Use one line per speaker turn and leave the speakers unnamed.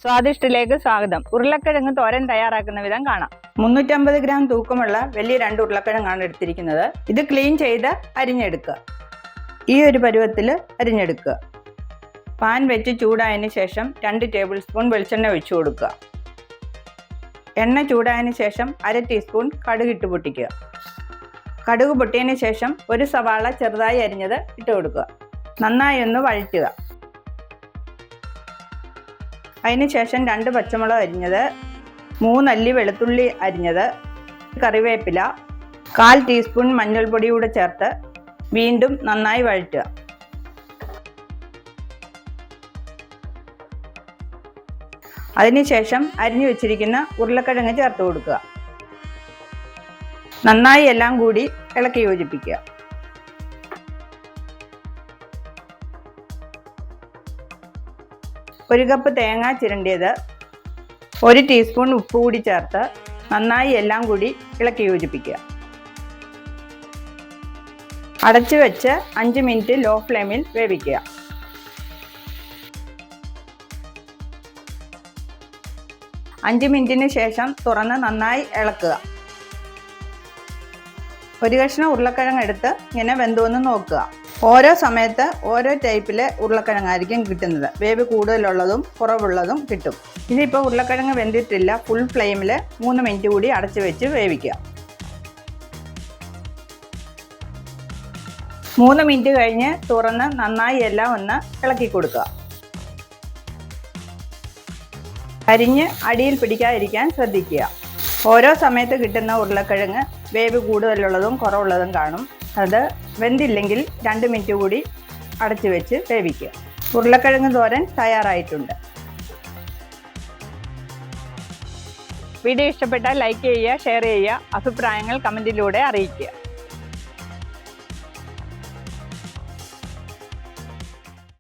സ്വാദിഷ്ടിലേക്ക് സ്വാഗതം. ഉരുളക്കിഴങ്ങ് തോരൻ തയ്യാറാക്കുന്ന വിധം കാണാം. 350 ഗ്രാം തൂക്കമുള്ള വലിയ 2 ഉരുളക്കിഴങ്ങാണ് എടുത്തിരിക്കുന്നത്. ഇത് ക്ലീൻ ചെയ്ത് അരിഞ്ഞെടുക്കുക. ഈ ഒരു പരുവത്തിൽ അരിഞ്ഞെടുക്കുക. പാൻ വെച്ച് ചൂടായതിനു ശേഷം 2 ടേബിൾ സ്പൂൺ വെളിച്ചെണ്ണ ഒഴിച്ചു കൊടുക്കുക. എണ്ണ ചൂടായതിനു ശേഷം 1/2 ടീസ്പൂൺ കടുക് ഇട്ട് പൊട്ടിക്കുക. കടുക് പൊട്ടിയതിനു ശേഷം ഒരു സവാള ചെറുതായി അരിഞ്ഞത് ഇട്ട് കൊടുക്കുക. നന്നായി ഒന്ന് വഴറ്റുക. അതിനുശേഷം 2 പച്ചമുളക് അരിഞ്ഞത്, 3 അല്ലി വെളുത്തുള്ളി അരിഞ്ഞത്, കറിവേപ്പില, 1/4 ടീസ്പൂൺ മഞ്ഞൾപ്പൊടി കൂടെ ചേർത്ത് വീണ്ടും നന്നായി വഴറ്റുക. അതിനുശേഷം അരിഞ്ഞു വെച്ചിരിക്കുന്ന ഉരുളക്കിഴങ്ങ് ചേർത്ത് കൊടുക്കുക. നന്നായി എല്ലാം കൂടി ഇളക്കി യോജിപ്പിക്കുക. ഒരു കപ്പ് തേങ്ങ ചിരണ്ടിയത്, 1 ടീസ്പൂൺ ഉപ്പ് കൂടി ചേർത്ത് നന്നായി എല്ലാം കൂടി ഇളക്കി യോജിപ്പിക്കുക. അടച്ചു വെച്ച് 5 മിനിറ്റ് ലോ ഫ്ലെയിമിൽ വേവിക്കുക. അഞ്ച് മിനിറ്റിന് ശേഷം തുറന്ന് നന്നായി ഇളക്കുക. ഒരു കഷ്ണം ഉരുളക്കിഴങ്ങ് എടുത്ത് ഇങ്ങനെ വെന്തോന്ന് നോക്കുക. ഓരോ സമയത്ത് ഓരോ ടൈപ്പിലെ ഉരുളക്കിഴങ്ങായിരിക്കും കിട്ടുന്നത്. വേവ് കൂടുതലുള്ളതും കുറവുള്ളതും കിട്ടും. ഇതിപ്പോൾ ഉരുളക്കിഴങ്ങ് വെന്തിട്ടില്ല. ഫുൾ ഫ്ലെയിമിൽ 3 മിനിറ്റ് കൂടി അടച്ചു വെച്ച് വേവിക്കുക. 3 മിനിറ്റ് കഴിഞ്ഞ് തുറന്ന് നന്നായി എല്ലാം ഒന്ന് ഇളക്കി കൊടുക്കുക. അരിഞ്ഞ് അടിയിൽ പിടിക്കാതിരിക്കാൻ ശ്രദ്ധിക്കുക. ഓരോ സമയത്ത് കിട്ടുന്ന ഉരുളക്കിഴങ്ങ് വേവ് കൂടുതലുള്ളതും കുറവുള്ളതും കാണും. അത് വെന്തില്ലെങ്കിൽ 2 മിനിറ്റ് കൂടി അടച്ചു വെച്ച് വേവിക്കുക. ഉരുളക്കിഴങ്ങ് തോരൻ തയ്യാറായിട്ടുണ്ട്. വീഡിയോ ഇഷ്ടപ്പെട്ടാൽ ലൈക്ക് ചെയ്യുക, ഷെയർ ചെയ്യുക, അഭിപ്രായങ്ങൾ കമൻറ്റിലൂടെ അറിയിക്കുക.